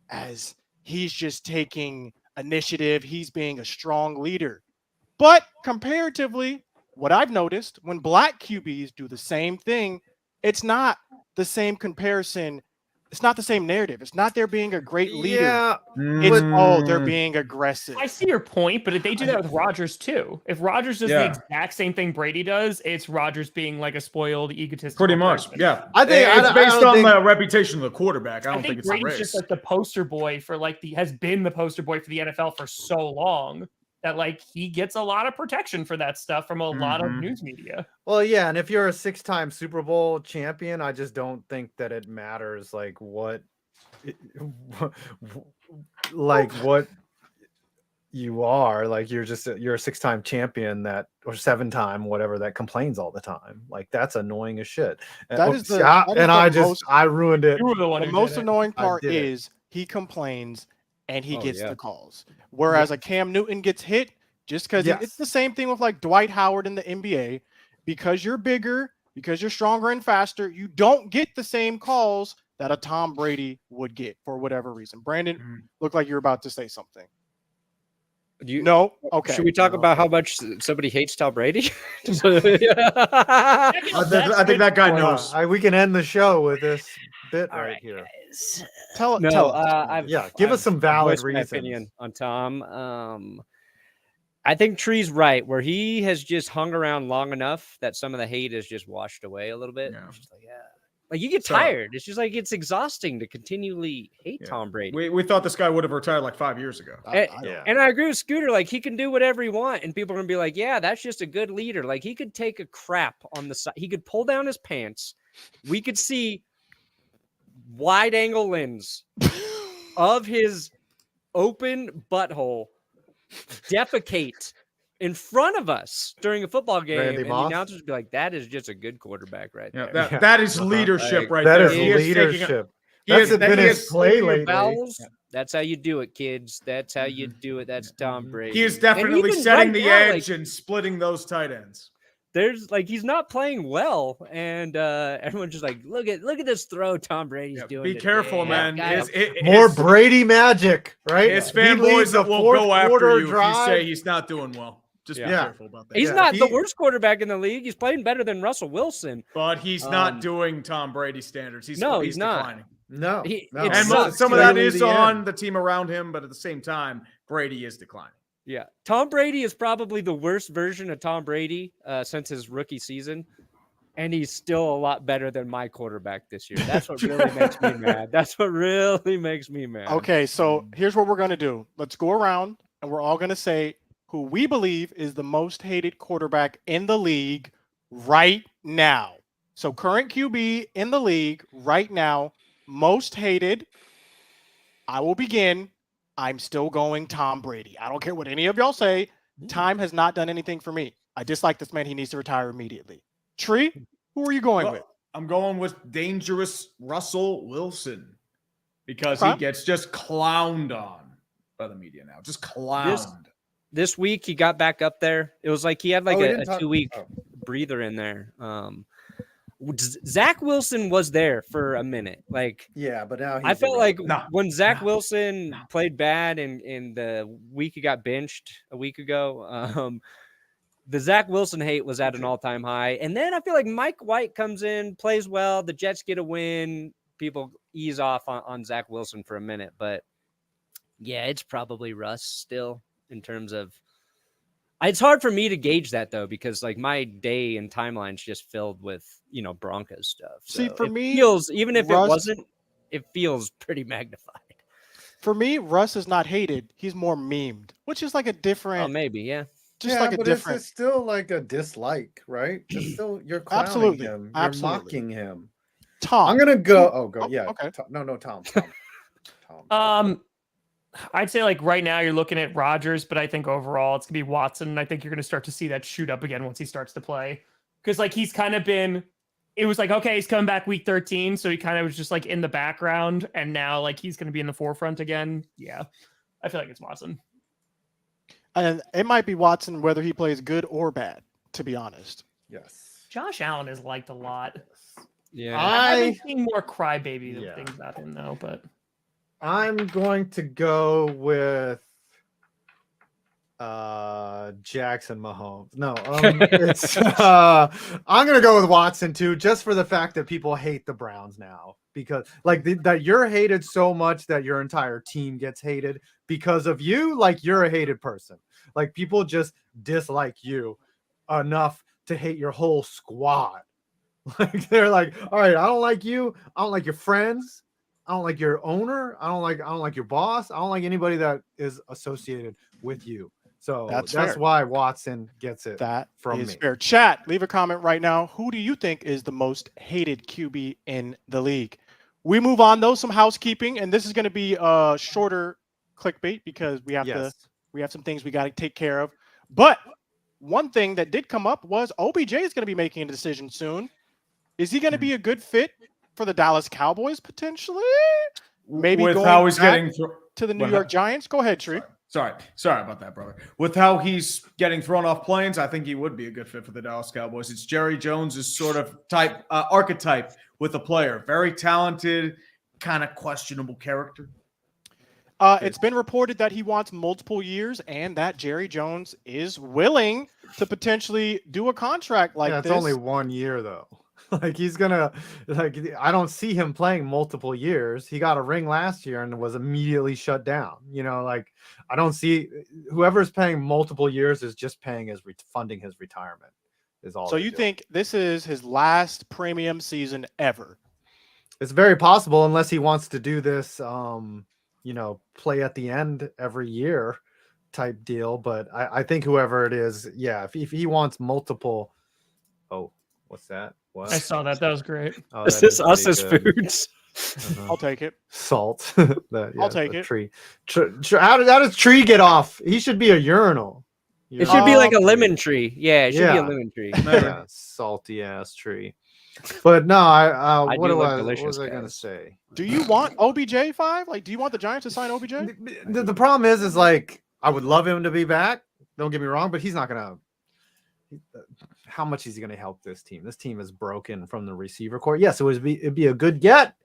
as he's just taking initiative. He's being a strong leader. But comparatively, what I've noticed when black QBs do the same thing, it's not the same comparison. It's not the same narrative. It's not they're being a great leader. Yeah, It's they're being aggressive. I see your point, but they do that with Rodgers too. If Rodgers does the exact same thing Brady does, it's Rodgers being like a spoiled, egotistical. Pretty much, person. yeah. I think it's based I don't on think- the reputation of the quarterback. I don't think it's a Brady's race. just like the poster boy for has been the poster boy for the NFL for so long that like he gets a lot of protection for that stuff from a lot of news media. Well, yeah, and if you're a 6-time Super Bowl champion, I just don't think that it matters like what you are. Like you're a 6-time champion or 7-time whatever that complains all the time. Like that's annoying as shit. I ruined it. You were the one The who most did it. annoying part did it. is he complains and he gets the calls. Whereas a Cam Newton gets hit just because it's the same thing with like Dwight Howard in the NBA. Because you're bigger, because you're stronger and faster, you don't get the same calls that a Tom Brady would get for whatever reason. Brandon, looked like you're about to say something. No? Okay. Should we talk about how much somebody hates Tom Brady? I think that guy knows. We can end the show with this bit right here. Tell give us some valid my reasons. opinion on Tom. I think Tree's right, where he has just hung around long enough that some of the hate is just washed away a little bit. Yeah. It's just like you get tired. It's just like it's exhausting to continually hate Tom Brady. We thought this guy would have retired like 5 years ago. And I agree with Scooter. Like he can do whatever he wants, and people are gonna be like, "Yeah, that's just a good leader." Like he could take a crap on the side. He could pull down his pants. We could see wide angle lens of his open butthole defecate in front of us during a football game, Randy and Moss? the announcers would be like, "That is just a good quarterback right there." That is leadership right That there. is He is taking leadership. he That's is- been he his is play taking lately. Vowels. That's how you do it, kids. That's how you do it. That's Tom Brady. He is definitely And even setting right the now, edge and splitting those tight ends. there's like he's not playing well, and everyone's just like, look at this throw Tom Brady's doing. Be today. careful, man. More Brady magic, right? His He leads fanboys a will fourth go after quarter you if you drive. say he's not doing well. Just be careful about that. He's Yeah, not the worst quarterback in the league. He's playing better than Russell Wilson. But he's not doing Tom Brady standards. He's not. declining. No, And some of that is on the team around him, but at the same time, Brady is declining. Yeah. Tom Brady is probably the worst version of Tom Brady since his rookie season. And he's still a lot better than my quarterback this year. That's what really makes me mad. That's what really makes me mad. Okay, so here's what we're going to do. Let's go around, and we're all going to say who we believe is the most hated quarterback in the league right now. So current QB in the league right now, most hated. I will begin. I'm still going Tom Brady. I don't care what any of y'all say. Time has not done anything for me. I dislike this man. He needs to retire immediately. Tree, who are you going with? I'm going with dangerous Russell Wilson because he gets just clowned on by the media now. Just clowned. This week he got back up there. It was like he had like a 2-week breather in there. Zach Wilson was there for a minute. Like, yeah, but now I felt like when Zach Wilson played bad in the week he got benched a week ago, the Zach Wilson hate was at an all-time high. And then I feel like Mike White comes in, plays well. The Jets get a win. People ease off on Zach Wilson for a minute. But, yeah, it's probably Russ still in terms of – it's hard for me to gauge that, though, because, like, my day and timeline's just filled with, Broncos stuff. So see, for me – even if Russ, it wasn't, it feels pretty magnified. For me, Russ is not hated. He's more memed, which is like a different – Oh, maybe, yeah. Just like a different. It's still like a dislike, right? It's still you're clowning him, you're mocking him. Tom, I'm gonna go. Oh, go. Yeah. Okay. Tom. I'd say like right now you're looking at Rodgers, but I think overall it's gonna be Watson. And I think you're gonna start to see that shoot up again once he starts to play, because like he's kind of been. It was like, okay, he's coming back week 13, so he kind of was just like in the background, and now like he's gonna be in the forefront again. Yeah, I feel like it's Watson. And it might be Watson whether he plays good or bad, to be honest. Yes. Josh Allen is liked a lot. Yeah. I've been seeing more crybaby things about him, though. But I'm going to go with Jackson Mahomes. No, I'm going to go with Watson, too, just for the fact that people hate the Browns now. Because like that you're hated so much that your entire team gets hated because of you. Like you're a hated person. Like people just dislike you enough to hate your whole squad. Like they're like, all right, I don't like you. I don't like your friends. I don't like your owner. I don't like your boss. I don't like anybody that is associated with you. So that's why Watson gets it. That from is me. Fair. Chat, leave a comment right now. Who do you think is the most hated QB in the league? We move on, though, some housekeeping, and this is going to be a shorter clickbait because we have some things we got to take care of. But one thing that did come up was OBJ is going to be making a decision soon. Is he going to be a good fit for the Dallas Cowboys potentially? Maybe with going how he's back getting to the New York Giants. Go ahead, Tree. Sorry about that, brother. With how he's getting thrown off planes, I think he would be a good fit for the Dallas Cowboys. It's Jerry Jones's sort of archetype with a player. Very talented, kind of questionable character. It's been reported that he wants multiple years and that Jerry Jones is willing to potentially do a contract like this. It's only 1 year, though. Like he's gonna I don't see him playing multiple years. He got a ring last year and was immediately shut down. I don't see whoever's paying multiple years is just paying funding his retirement is all. So you think this is his last premium season ever? It's very possible unless he wants to do this play at the end every year type deal. But I think whoever it is, if he wants multiple. Oh, what's that? What? I saw that. That was great. Oh, is this us as foods? I'll take it. Salt. I'll take it. Tree. How does Tree get off? He should be a urinal. It should be like a lemon tree. Yeah, it should be a lemon tree. Yeah, salty ass tree. But no, what was I gonna say? Do you want OBJ 5? Like, do you want the Giants to sign OBJ? The problem is like I would love him to be back. Don't get me wrong, but he's not gonna. how much he's going to help this team. This team is broken from the receiver core. Yes, it'd be a good get,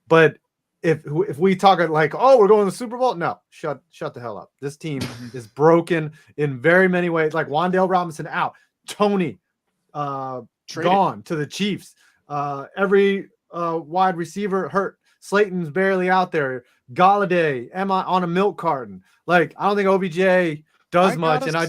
but if we talk like, oh, we're going to the Super Bowl, no, shut the hell up. This team is broken in very many ways. Like Wan'Dale Robinson out, Tony gone to the Chiefs. Every wide receiver hurt. Slayton's barely out there. Galladay, Emma on a milk carton. Like, I don't think OBJ does much, and I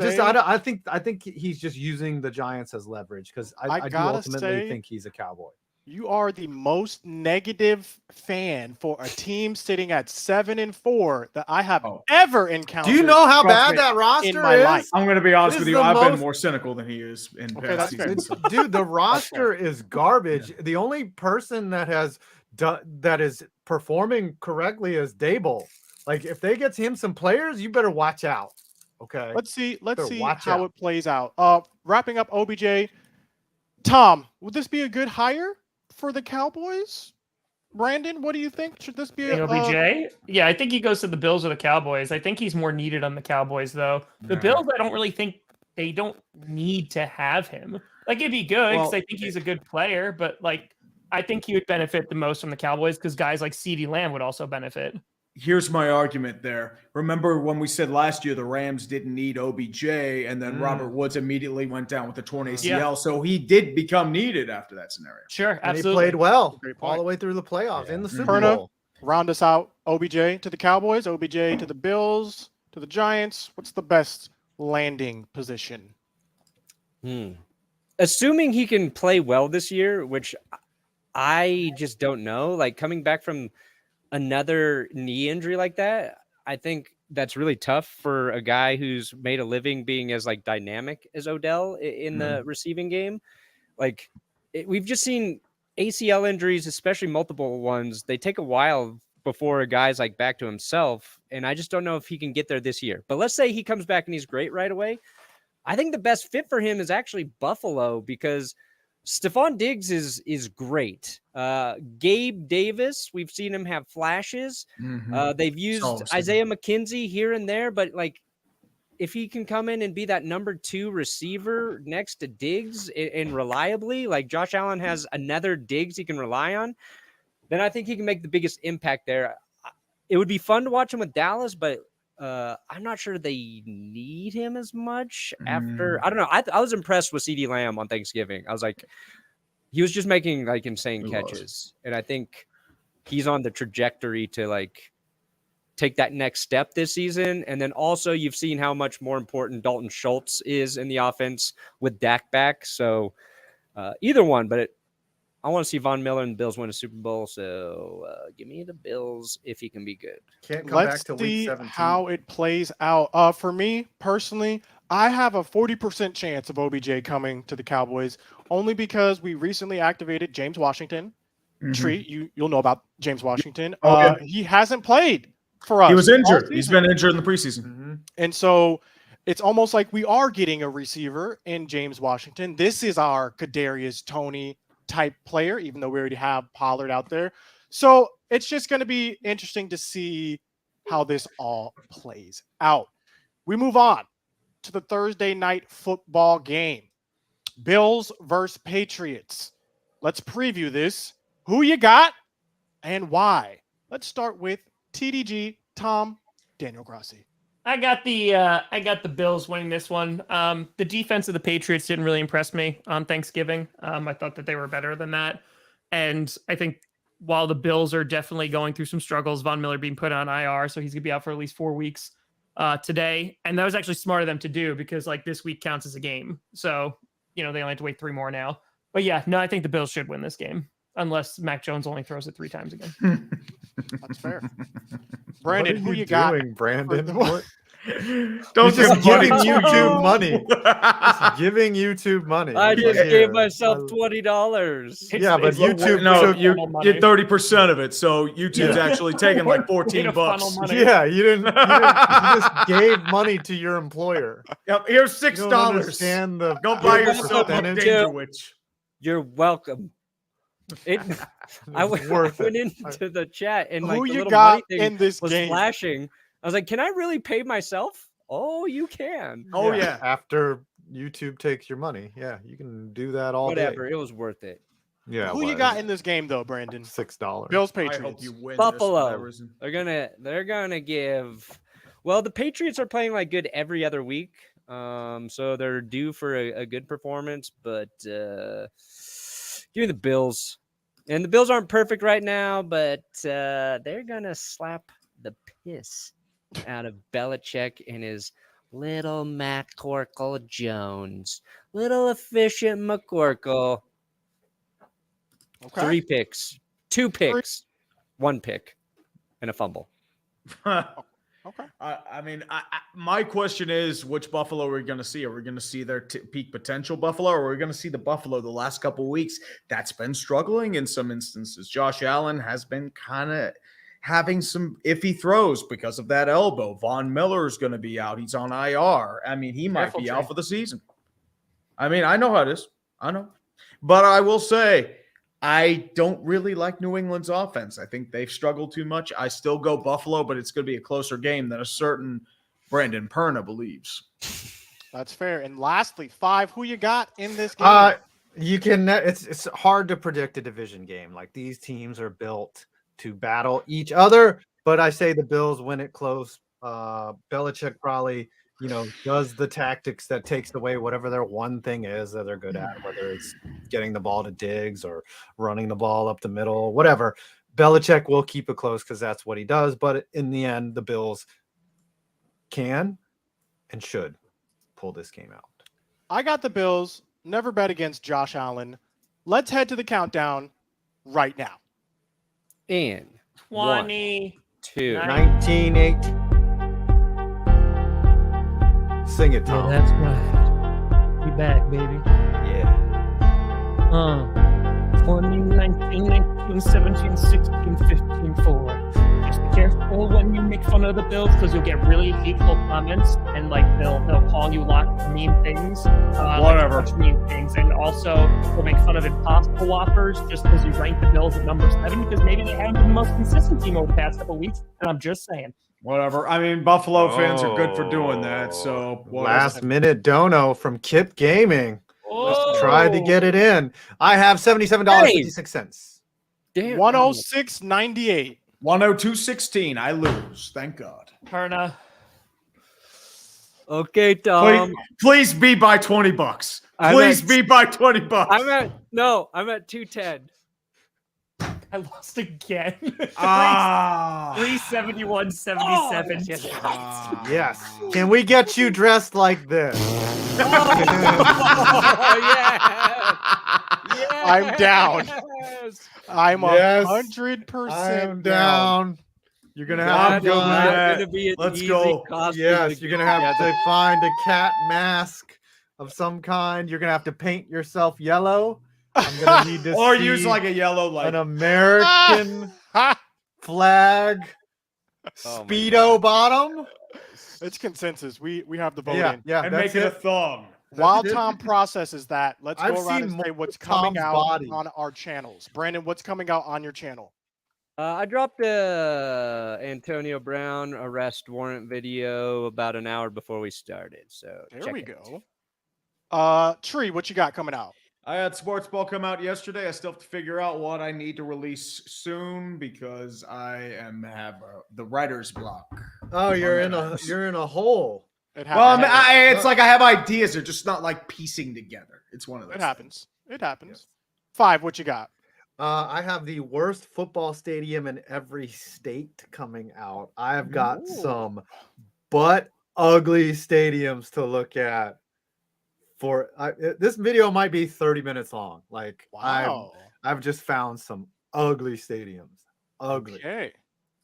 think he's just using the Giants as leverage because I do ultimately think he's a Cowboy. You are the most negative fan for a team sitting at 7-4 that I have ever encountered. Do you know how bad that roster is? Life. I'm going to be honest with you. I've been more cynical than he is in past seasons. Dude, the roster is garbage. Yeah. The only person that is performing correctly is Dable. Like, if they get him some players, you better watch out. Okay. Let's see how it plays out. Wrapping up OBJ. Tom, would this be a good hire for the Cowboys? Brandon, what do you think? Should this be OBJ? Yeah, I think he goes to the Bills or the Cowboys. I think he's more needed on the Cowboys, though. The Bills, I don't really think they don't need to have him. Like, it'd be good because I think he's a good player, but like, I think he would benefit the most from the Cowboys because guys like CeeDee Lamb would also benefit. Here's my argument there. Remember when we said last year the Rams didn't need OBJ, and then Robert Woods immediately went down with a torn ACL, Yeah. so he did become needed after that scenario. Sure, and absolutely. he played well all the way through the playoffs in the Super Perna, Bowl. round us out. OBJ to the Cowboys, OBJ to the Bills, to the Giants. What's the best landing position? Assuming he can play well this year, which I just don't know. Like, coming back from another knee injury like that, I think that's really tough for a guy who's made a living being as like dynamic as Odell in the receiving game. Like, we've just seen ACL injuries, especially multiple ones. They take a while before a guy's like back to himself. And I just don't know if he can get there this year. But let's say he comes back and he's great right away. I think the best fit for him is actually Buffalo because Stephon Diggs is great. Gabe Davis, we've seen him have flashes. They've used Isaiah McKenzie here and there, but like, if he can come in and be that number 2 receiver next to Diggs and reliably, like Josh Allen has another Diggs he can rely on, then I think he can make the biggest impact there. It would be fun to watch him with Dallas, but I'm not sure they need him as much after. I don't know. I was impressed with CeeDee Lamb on Thanksgiving. I was like, he was just making like insane catches. And I think he's on the trajectory to like take that next step this season. And then also you've seen how much more important Dalton Schultz is in the offense with Dak back. So either one, but I want to see Von Miller and the Bills win a Super Bowl, so give me the Bills if he can be good. Can't come back to week see 17. How it plays out. For me, personally, I have a 40% chance of OBJ coming to the Cowboys, only because we recently activated James Washington. Tree, you'll know about James Washington. He hasn't played for us. He was injured. He's been injured in the preseason. And so it's almost like we are getting a receiver in James Washington. This is our Kadarius Toney type player, even though we already have Pollard out there. So it's just going to be interesting to see how this all plays out. We move on to the Thursday night football game. Bills versus Patriots. Let's preview this. Who you got and why? Let's start with TDG, Tom, Daniel Grassi. I got the Bills winning this one. The defense of the Patriots didn't really impress me on Thanksgiving. I thought that they were better than that. And I think while the Bills are definitely going through some struggles, Von Miller being put on IR, so he's going to be out for at least 4 weeks today. And that was actually smart of them to do because like this week counts as a game. So, they only have to wait 3 more now. But yeah, no, I think the Bills should win this game unless Mac Jones only throws it 3 times again. That's fair. Brandon, who you got? Brandon? Don't just giving YouTube money. Just giving YouTube money. I just gave myself $20. Yeah, but YouTube. No, you get 30% of it. So YouTube's actually taking like $14. Yeah, you just gave money to your employer. Yep, here's $6. You don't understand the Go buy yourself a Danger Witch. You're welcome. I went into the chat and like who the you little got money thing in this was game? flashing. I was like, can I really pay myself? Oh, you can. Oh yeah. After YouTube takes your money. Yeah, you can do that all Whatever. day. It was worth it. Yeah. Who you got in this game though, Brandon? $6. Bills, I Patriots. hope you win. Buffalo. This for that reason. They're gonna give. Well, the Patriots are playing like good every other week, so they're due for a good performance. But give me the Bills, and the Bills aren't perfect right now, but they're gonna slap the piss out of Belichick and his little McCorkle Jones, little efficient McCorkle. Okay. 3 picks, 2 picks, 1 pick, and a fumble. Okay. I mean, my question is, which Buffalo are we going to see? Are we going to see their peak potential Buffalo, or are we going to see the Buffalo the last couple of weeks that's been struggling in some instances? Josh Allen has been kind of having some iffy throws because of that elbow. Von Miller is going to be out. He's on IR. I mean, he might be out for the season. I mean, I know how it is. I know. But I will say, I don't really like New England's offense. I think they've struggled too much. I still go Buffalo, but it's going to be a closer game than a certain Brandon Perna believes. That's fair. And lastly, 5, who you got in this game? You can. It's hard to predict a division game. Like, these teams are built to battle each other, but I say the Bills win it close. Belichick probably, does the tactics that takes away whatever their one thing is that they're good at, whether it's getting the ball to Diggs or running the ball up the middle, whatever. Belichick will keep it close because that's what he does. But in the end, the Bills can and should pull this game out. I got the Bills. Never bet against Josh Allen. Let's head to the countdown right now. And 20, 2. 19-8. Sing it, Tom. that's right. We back, baby. Yeah. 20, 19, 19, 17, 16, 15, 4. Just be careful when you make fun of the Bills because you'll get really hateful comments and they'll call you lots of mean things. Whatever. Mean things. And also they'll make fun of Impossible Whoppers just because you rank the Bills at number 7 because maybe they haven't been the most consistent team over the past couple of weeks. And I'm just saying. Whatever. I mean, Buffalo fans are good for doing that. So last minute dono from Kip Gaming. Oh. Tried to get it in. I have $77.56. Damn. 106.98. 102.16. I lose. Thank God. Perna. Okay, Tom. Please be by $20. Please be by $20. I'm at 210. I lost again. 371.77. Yes. Can we get you dressed like this? Oh, yeah. I'm down. I'm 100% I'm down. You're gonna have to go. Let's go. Yes, you're gonna have to find a cat mask of some kind. You're gonna have to paint yourself yellow. I'm gonna need to or see use like a yellow light. an American flag Speedo bottom. It's consensus. We have the vote in. Yeah, and make it a thumb. While Tom processes that, let's I've go around seen and say what's Tom's coming out body. on our channels. Brandon, what's coming out on your channel? I dropped a Antonio Brown arrest warrant video about an hour before we started. So There check we it. go. Tree, what you got coming out? I had Sports Ball come out yesterday. I still have to figure out what I need to release soon because I have the writer's block. Oh, you're in a hole. It Well, happens. it's like I have ideas. They're just not like piecing together. It's one of those. It happens. It happens. 5, what you got? I have the worst football stadium in every state coming out. I have got some butt ugly stadiums to look at. This video might be 30 minutes long. Like, Wow. I've just found some ugly stadiums. Ugly. Okay.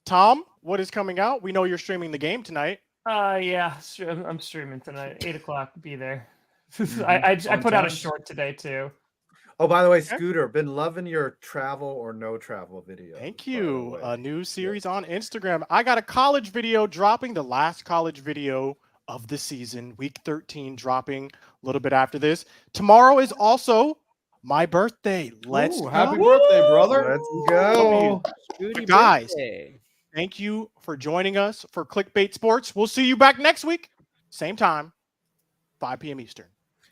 Tom, what is coming out? We know you're streaming the game tonight. Yeah, I'm streaming tonight. 8 o'clock. Be there. I put out a short today too. Oh, by the way, Scooter, been loving your travel or no travel video. Thank you. A new series on Instagram. I got a college video dropping, the last college video of the season, week 13 dropping a little bit after this. Tomorrow is also my birthday. Let's go. Happy birthday, brother. Let's go. Scooty Guys. birthday. Thank you for joining us for CLicKbAIt Sports. We'll see you back next week. Same time, 5 p.m. Eastern.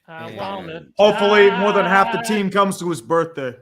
I wanna Hopefully, die. more than half the team comes to his birthday.